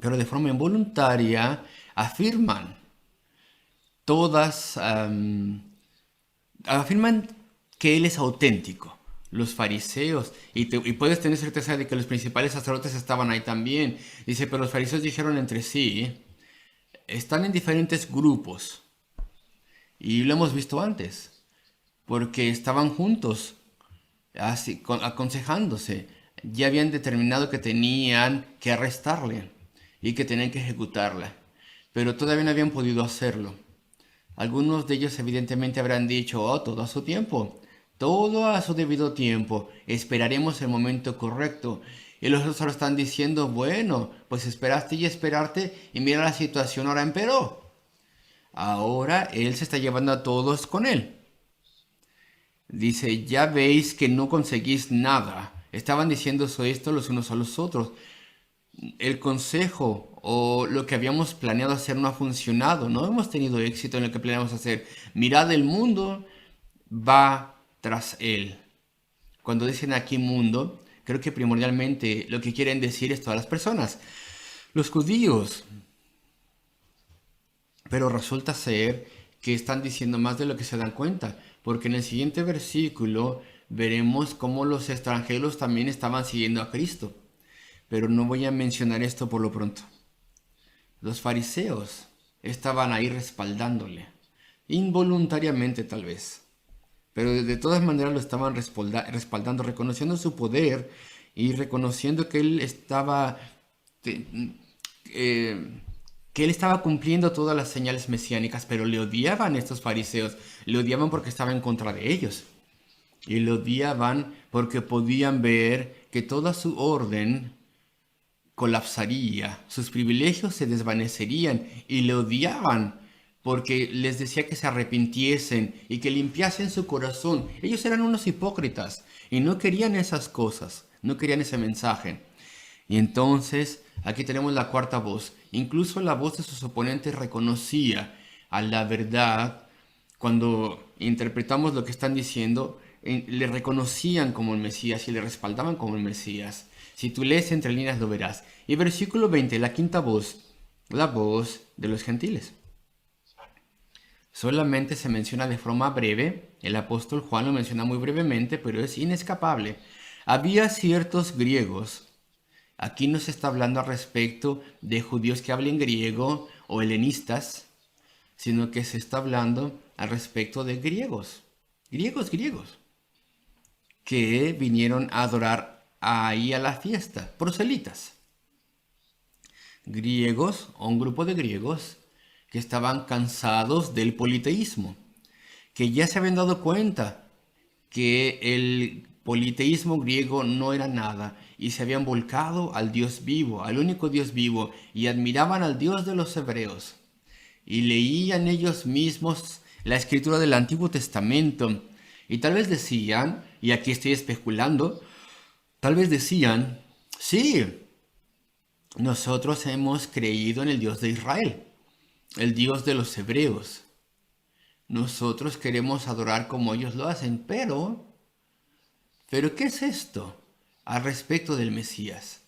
pero de forma involuntaria afirman todas, afirman que él es auténtico. Los fariseos, y puedes tener certeza de que los principales sacerdotes estaban ahí también. Dice, pero los fariseos dijeron entre sí, están en diferentes grupos, y lo hemos visto antes, porque estaban juntos, así, aconsejándose. Ya habían determinado que tenían que arrestarle y que tenían que ejecutarla, pero todavía no habían podido hacerlo. Algunos de ellos evidentemente habrán dicho, oh, todo a su tiempo, todo a su debido tiempo, esperaremos el momento correcto. Y los otros ahora están diciendo, bueno, pues esperaste y esperarte y mira la situación ahora empeoró. Ahora él se está llevando a todos con él. Dice, ya veis que no conseguís nada. Estaban diciendo esto los unos a los otros. El consejo o lo que habíamos planeado hacer no ha funcionado. No hemos tenido éxito en lo que planeamos hacer. Mirad, el mundo va tras él. Cuando dicen aquí mundo, creo que primordialmente lo que quieren decir es todas las personas. Los judíos. Pero resulta ser que están diciendo más de lo que se dan cuenta, porque en el siguiente versículo veremos cómo los extranjeros también estaban siguiendo a Cristo. Pero no voy a mencionar esto por lo pronto. Los fariseos estaban ahí respaldándole, involuntariamente tal vez, pero de todas maneras lo estaban respaldando, reconociendo su poder y reconociendo que él estaba eh, que él estaba cumpliendo todas las señales mesiánicas, pero le odiaban estos fariseos, le odiaban porque estaba en contra de ellos. Y le odiaban porque podían ver que toda su orden colapsaría, sus privilegios se desvanecerían y le odiaban porque les decía que se arrepintiesen y que limpiasen su corazón. Ellos eran unos hipócritas y no querían esas cosas, no querían ese mensaje. Y entonces aquí tenemos la cuarta voz. Incluso la voz de sus oponentes reconocía a la verdad cuando interpretamos lo que están diciendo, le reconocían como el Mesías y le respaldaban como el Mesías. Si tú lees entre líneas lo verás. Y versículo 20, la quinta voz, la voz de los gentiles. Solamente se menciona de forma breve, el apóstol Juan lo menciona muy brevemente, pero es inescapable. Había ciertos griegos. Aquí no se está hablando al respecto de judíos que hablen griego o helenistas, sino que se está hablando al respecto de griegos, griegos, que vinieron a adorar ahí a la fiesta, proselitas. Griegos, o un grupo de griegos, que estaban cansados del politeísmo, que ya se habían dado cuenta que el politeísmo griego no era nada y se habían volcado al Dios vivo, al único Dios vivo, y admiraban al Dios de los hebreos. Y leían ellos mismos la escritura del Antiguo Testamento y tal vez decían, y aquí estoy especulando, tal vez decían, sí, nosotros hemos creído en el Dios de Israel, el Dios de los hebreos. Nosotros queremos adorar como ellos lo hacen, pero ¿qué es esto al respecto del Mesías?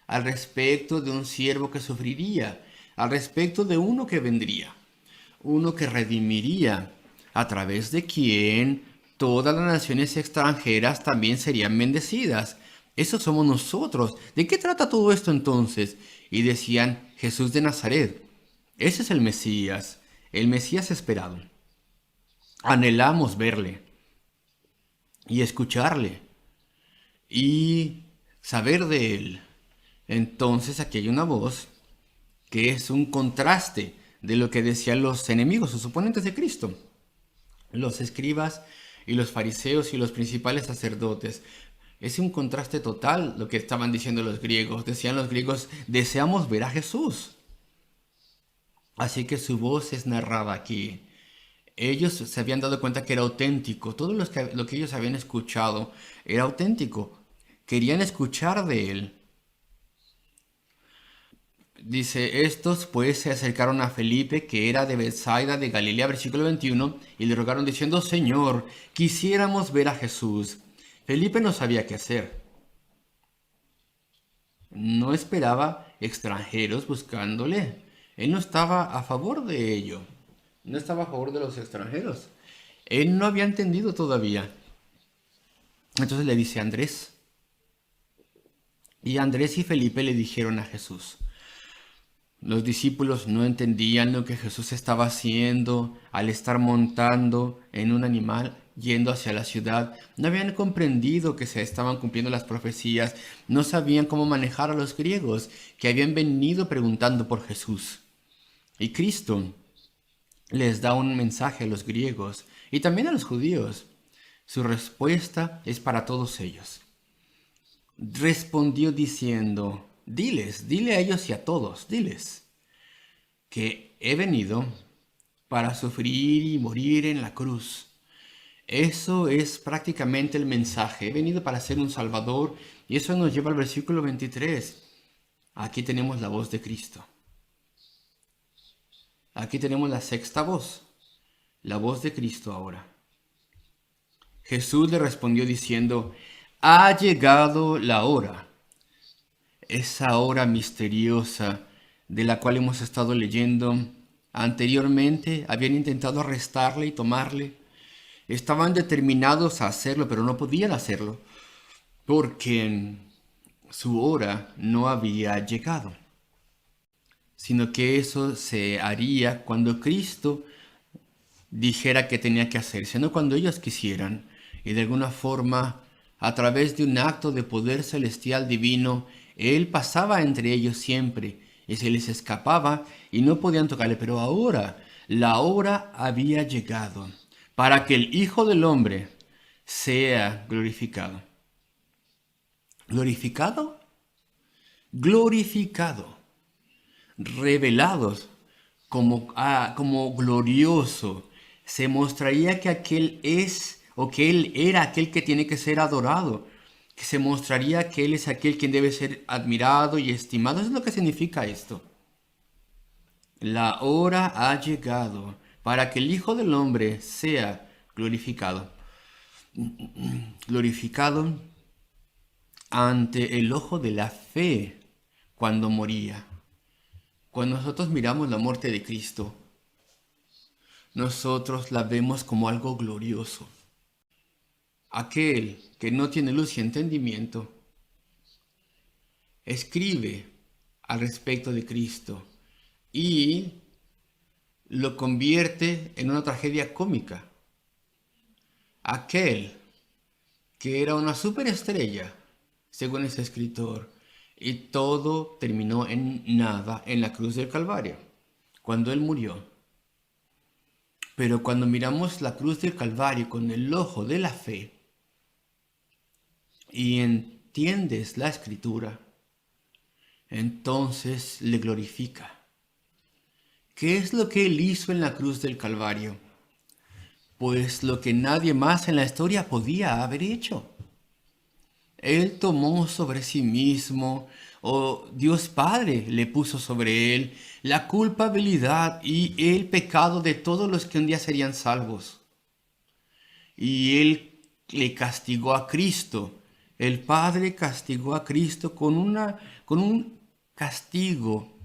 Al respecto de un siervo que sufriría, al respecto de uno que vendría, uno que redimiría, a través de quien todas las naciones extranjeras también serían bendecidas. Eso somos nosotros. ¿De qué trata todo esto entonces? Y decían, Jesús de Nazaret. Ese es el Mesías esperado. Anhelamos verle y escucharle y saber de él. Entonces aquí hay una voz que es un contraste de lo que decían los enemigos, los oponentes de Cristo, los escribas y los fariseos y los principales sacerdotes. Es un contraste total lo que estaban diciendo los griegos. Decían los griegos, deseamos ver a Jesús. Así que su voz es narrada aquí. Ellos se habían dado cuenta que era auténtico. Todo lo que ellos habían escuchado era auténtico. Querían escuchar de él. Dice, estos pues se acercaron a Felipe, que era de Bethsaida de Galilea, versículo 21, y le rogaron diciendo, Señor, quisiéramos ver a Jesús. Felipe no sabía qué hacer. No esperaba extranjeros buscándole. Él no estaba a favor de ello. No estaba a favor de los extranjeros. Él no había entendido todavía. Entonces le dice a Andrés. Y Andrés y Felipe le dijeron a Jesús. Los discípulos no entendían lo que Jesús estaba haciendo al estar montando en un animal yendo hacia la ciudad. No habían comprendido que se estaban cumpliendo las profecías. No sabían cómo manejar a los griegos que habían venido preguntando por Jesús. Y Cristo les da un mensaje a los griegos y también a los judíos. Su respuesta es para todos ellos. Respondió diciendo, dile a ellos y a todos, diles, que he venido para sufrir y morir en la cruz. Eso es prácticamente el mensaje. He venido para ser un salvador y eso nos lleva al versículo 23. Aquí tenemos la voz de Cristo. Aquí tenemos la sexta voz, la voz de Cristo ahora. Jesús le respondió diciendo, ha llegado la hora, esa hora misteriosa de la cual hemos estado leyendo. Anteriormente habían intentado arrestarle y tomarle. Estaban determinados a hacerlo, pero no podían hacerlo porque su hora no había llegado, sino que eso se haría cuando Cristo dijera que tenía que hacerse, no cuando ellos quisieran. Y de alguna forma, a través de un acto de poder celestial divino, Él pasaba entre ellos siempre y se les escapaba y no podían tocarle. Pero ahora la hora había llegado para que el Hijo del Hombre sea glorificado. ¿Glorificado? Glorificado. Revelados como glorioso. Se mostraría que aquel es o que Él era aquel que tiene que ser adorado. Que se mostraría que Él es aquel quien debe ser admirado y estimado. Eso es lo que significa esto. La hora ha llegado para que el Hijo del Hombre sea glorificado. Glorificado ante el ojo de la fe cuando moría. Cuando nosotros miramos la muerte de Cristo, nosotros la vemos como algo glorioso. Aquel que no tiene luz y entendimiento escribe al respecto de Cristo y lo convierte en una tragedia cómica. Aquel que era una superestrella, según ese escritor, y todo terminó en nada en la cruz del Calvario, cuando Él murió. Pero cuando miramos la cruz del Calvario con el ojo de la fe y entiendes la escritura, entonces le glorifica. ¿Qué es lo que Él hizo en la cruz del Calvario? Pues lo que nadie más en la historia podía haber hecho. Él tomó sobre sí mismo, o Dios Padre le puso sobre Él, la culpabilidad y el pecado de todos los que un día serían salvos. Y Él le castigó a Cristo. El Padre castigó a Cristo con un castigo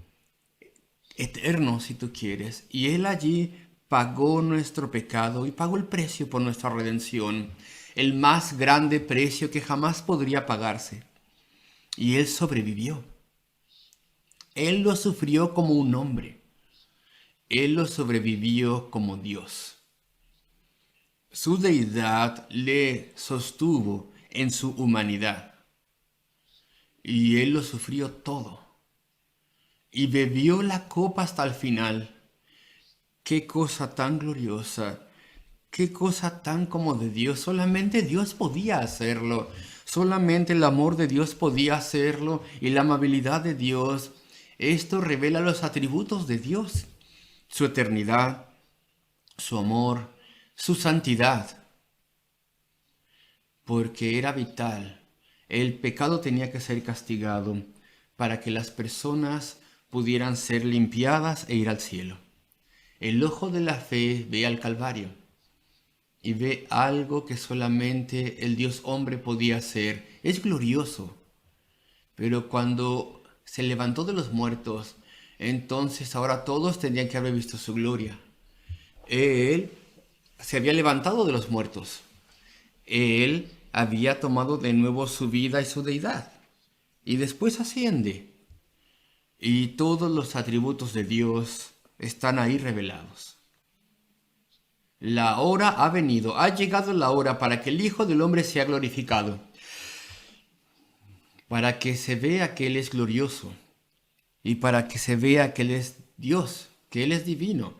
eterno, si tú quieres. Y Él allí pagó nuestro pecado y pagó el precio por nuestra redención. El más grande precio que jamás podría pagarse. Y Él sobrevivió. Él lo sufrió como un hombre. Él lo sobrevivió como Dios. Su deidad le sostuvo en su humanidad. Y Él lo sufrió todo. Y bebió la copa hasta el final. Qué cosa tan gloriosa. Qué cosa tan como de Dios. Solamente Dios podía hacerlo. Solamente el amor de Dios podía hacerlo y la amabilidad de Dios. Esto revela los atributos de Dios. Su eternidad, su amor, su santidad. Porque era vital. El pecado tenía que ser castigado para que las personas pudieran ser limpiadas e ir al cielo. El ojo de la fe ve al Calvario y ve algo que solamente el Dios hombre podía hacer. Es glorioso, Pero cuando se levantó de los muertos, entonces ahora todos tendrían que haber visto su gloria. Él se había levantado de los muertos. Él había tomado de nuevo su vida y su deidad. Y después asciende. Y todos los atributos de Dios están ahí revelados. La hora ha venido, ha llegado la hora para que el Hijo del Hombre sea glorificado. Para que se vea que Él es glorioso. Y para que se vea que Él es Dios, que Él es divino.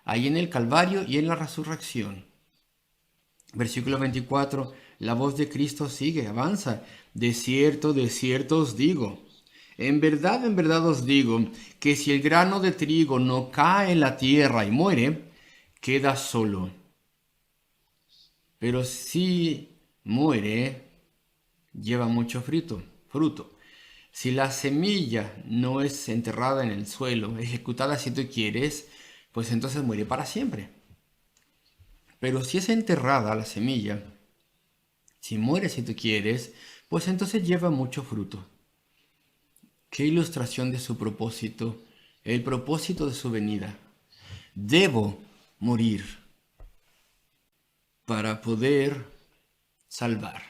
Ahí en el Calvario y en la resurrección. Versículo 24, la voz de Cristo sigue, avanza. De cierto os digo. En verdad os digo, que si el grano de trigo no cae en la tierra y muere, queda solo. Pero si muere, lleva mucho fruto. Si la semilla no es enterrada en el suelo, ejecutada si tú quieres, pues entonces muere para siempre. Pero si es enterrada la semilla, si muere si tú quieres, pues entonces lleva mucho fruto. Qué ilustración de su propósito, el propósito de su venida. Debo morir para poder salvar,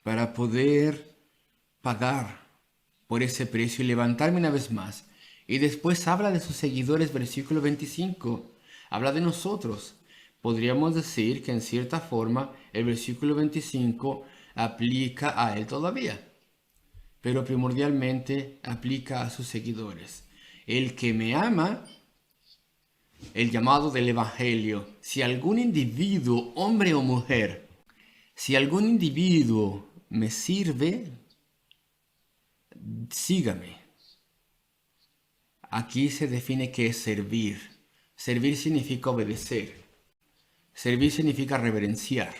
para poder pagar por ese precio y levantarme una vez más. Y después habla de sus seguidores, versículo 25. Habla de nosotros. Podríamos decir que en cierta forma el versículo 25 aplica a él todavía, pero primordialmente aplica a sus seguidores. El que me ama, el llamado del Evangelio, si algún individuo, hombre o mujer, si algún individuo me sirve, sígame. Aquí se define qué es servir. Servir significa obedecer. Servir significa reverenciar.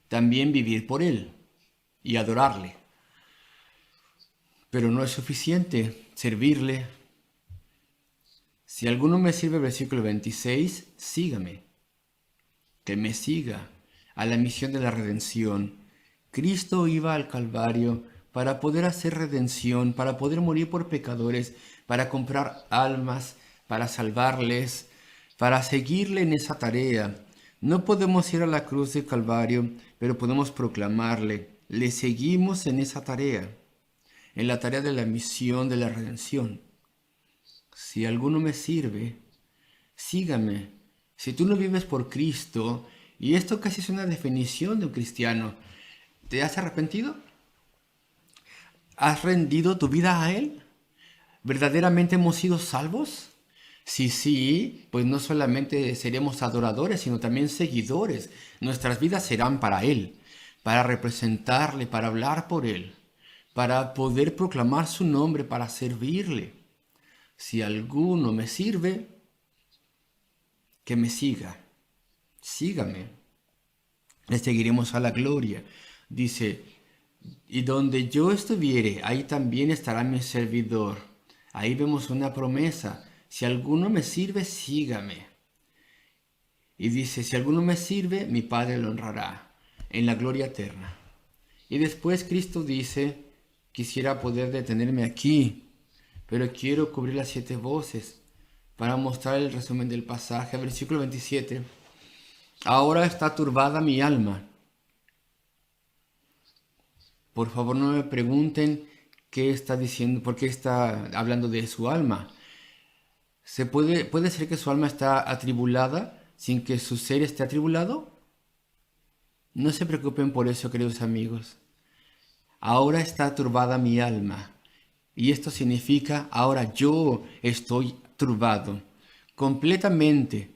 También vivir por Él y adorarle. Pero no es suficiente servirle. Si alguno me sirve, versículo 26, sígame. Que me siga a la misión de la redención. Cristo iba al Calvario para poder hacer redención, para poder morir por pecadores, para comprar almas, para salvarles, para seguirle en esa tarea. No podemos ir a la cruz del Calvario, pero podemos proclamarle. Le seguimos en esa tarea, en la tarea de la misión de la redención. Si alguno me sirve, sígame. Si tú no vives por Cristo, y esto casi es una definición de un cristiano, ¿te has arrepentido? ¿Has rendido tu vida a Él? ¿Verdaderamente hemos sido salvos? Si sí, pues no solamente seremos adoradores, sino también seguidores. Nuestras vidas serán para Él, para representarle, para hablar por Él, para poder proclamar su nombre, para servirle. Si alguno me sirve, que me siga. Sígame. Le seguiremos a la gloria. Dice, y donde yo estuviere, ahí también estará mi servidor. Ahí vemos una promesa. Si alguno me sirve, sígame. Y dice, si alguno me sirve, mi Padre lo honrará en la gloria eterna. Y después Cristo dice, quisiera poder detenerme aquí, pero quiero cubrir las 7 voces para mostrar el resumen del pasaje. Versículo 27. Ahora está turbada mi alma. Por favor, no me pregunten qué está diciendo, por qué está hablando de su alma. ¿Puede ser que su alma está atribulada sin que su ser esté atribulado? No se preocupen por eso, queridos amigos. Ahora está turbada mi alma. Y esto significa, ahora yo estoy turbado. Completamente,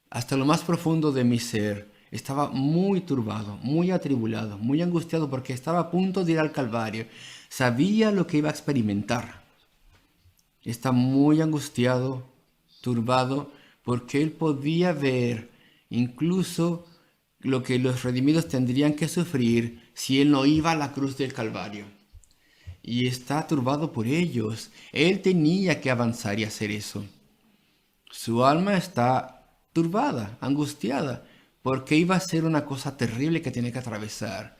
hasta lo más profundo de mi ser. Estaba muy turbado, muy atribulado, muy angustiado porque estaba a punto de ir al Calvario. Sabía lo que iba a experimentar. Está muy angustiado, turbado, porque él podía ver incluso lo que los redimidos tendrían que sufrir si él no iba a la cruz del Calvario. Y está turbado por ellos. Él tenía que avanzar y hacer eso. Su alma está turbada, angustiada, porque iba a ser una cosa terrible que tiene que atravesar.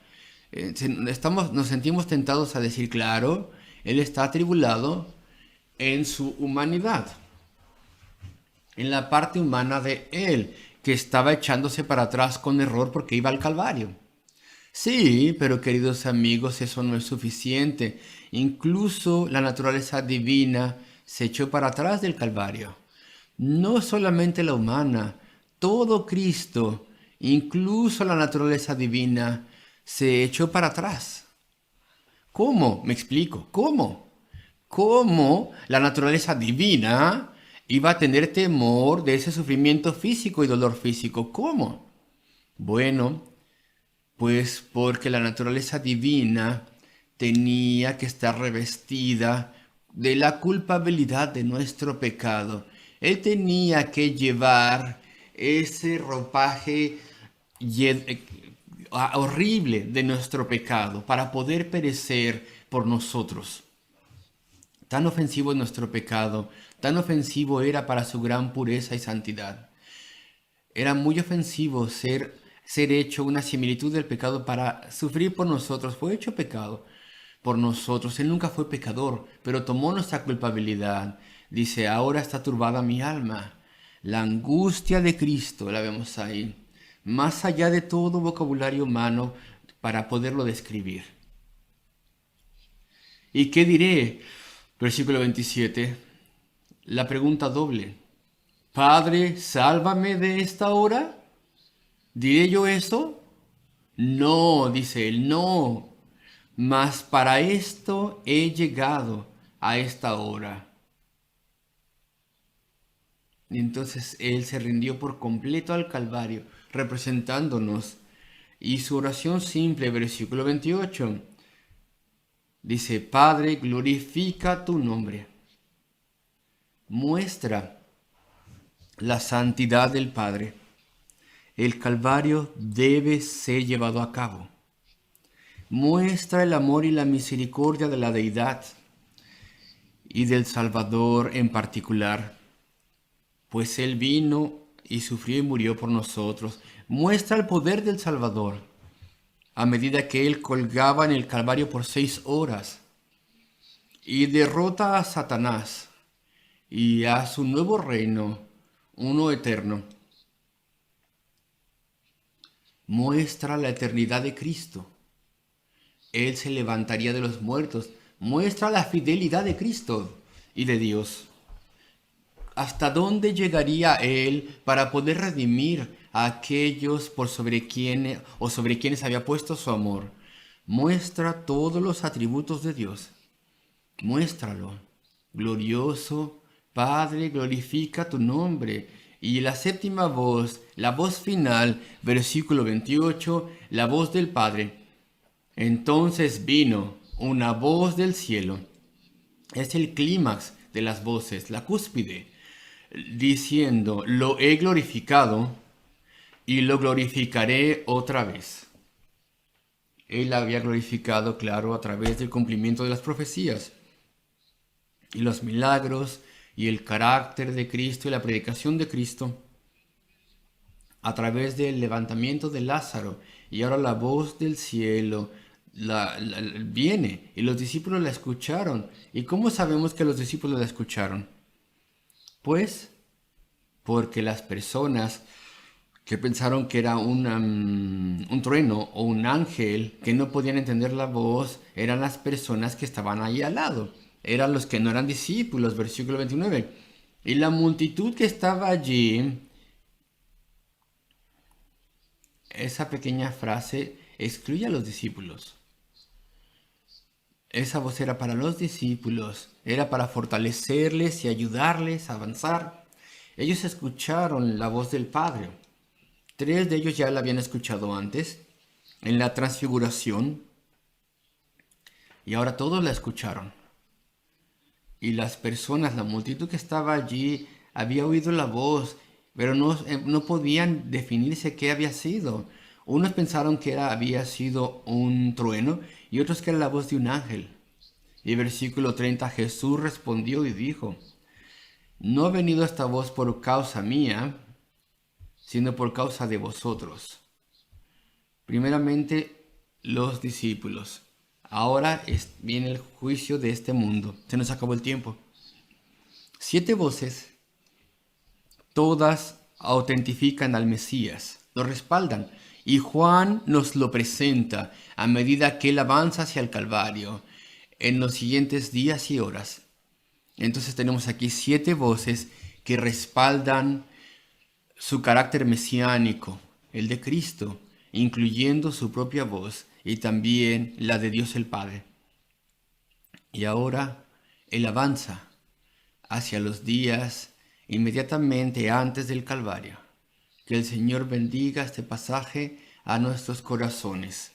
Nos sentimos tentados a decir, claro, Él está atribulado en su humanidad, en la parte humana de Él, que estaba echándose para atrás con error porque iba al Calvario. Sí, pero queridos amigos, eso no es suficiente. Incluso la naturaleza divina se echó para atrás del Calvario. No solamente la humana, todo Cristo, incluso la naturaleza divina, se echó para atrás. ¿Cómo? Me explico. ¿Cómo? ¿Cómo la naturaleza divina iba a tener temor de ese sufrimiento físico y dolor físico? ¿Cómo? Bueno, pues porque la naturaleza divina tenía que estar revestida de la culpabilidad de nuestro pecado. Él tenía que llevar ese ropaje horrible de nuestro pecado para poder perecer por nosotros. Tan ofensivo es nuestro pecado, tan ofensivo era para su gran pureza y santidad. Era muy ofensivo ser hecho una similitud del pecado para sufrir por nosotros. Fue hecho pecado por nosotros. Él nunca fue pecador, pero tomó nuestra culpabilidad. Dice, ahora está turbada mi alma. La angustia de Cristo, la vemos ahí, más allá de todo vocabulario humano para poderlo describir. ¿Y qué diré? Versículo 27, la pregunta doble. Padre, sálvame de esta hora. ¿Diré yo eso? No, dice él, no. Mas para esto he llegado a esta hora. Y entonces él se rindió por completo al Calvario, representándonos. Y su oración simple, versículo 28, dice, Padre, glorifica tu nombre. Muestra la santidad del Padre. El Calvario debe ser llevado a cabo. Muestra el amor y la misericordia de la Deidad y del Salvador en particular, pues Él vino y sufrió y murió por nosotros. Muestra el poder del Salvador a medida que Él colgaba en el Calvario por 6 horas y derrota a Satanás y a su nuevo reino, uno eterno. Muestra la eternidad de Cristo. Él se levantaría de los muertos. Muestra la fidelidad de Cristo y de Dios. ¿Hasta dónde llegaría Él para poder redimir a aquellos sobre quienes había puesto su amor? Muestra todos los atributos de Dios. Muéstralo. Glorioso Padre, glorifica tu nombre. Y la séptima voz, la voz final, versículo 28, la voz del Padre. Entonces vino una voz del cielo. Es el clímax de las voces, la cúspide, diciendo, lo he glorificado y lo glorificaré otra vez. Él había glorificado, claro, a través del cumplimiento de las profecías y los milagros y el carácter de Cristo y la predicación de Cristo a través del levantamiento de Lázaro. Y ahora la voz del cielo viene y los discípulos la escucharon. ¿Y cómo sabemos que los discípulos la escucharon? Pues porque las personas que pensaron que era un trueno o un ángel, que no podían entender la voz, eran las personas que estaban ahí al lado. Eran los que no eran discípulos, versículo 29. Y la multitud que estaba allí, esa pequeña frase excluye a los discípulos. Esa voz era para los discípulos, era para fortalecerles y ayudarles a avanzar. Ellos escucharon la voz del Padre. 3 de ellos ya la habían escuchado antes, en la transfiguración, y ahora todos la escucharon. Y las personas, la multitud que estaba allí, había oído la voz, pero no podían definirse qué había sido. Unos pensaron que había sido un trueno y otros que era la voz de un ángel. Y versículo 30, Jesús respondió y dijo, no ha venido esta voz por causa mía, sino por causa de vosotros. Primeramente, los discípulos. Ahora viene el juicio de este mundo. Se nos acabó el tiempo. 7 voces, todas autentifican al Mesías, lo respaldan. Y Juan nos lo presenta a medida que él avanza hacia el Calvario en los siguientes días y horas. Entonces tenemos aquí 7 voces que respaldan su carácter mesiánico, el de Cristo, incluyendo su propia voz y también la de Dios el Padre. Y ahora él avanza hacia los días inmediatamente antes del Calvario. Que el Señor bendiga este pasaje a nuestros corazones.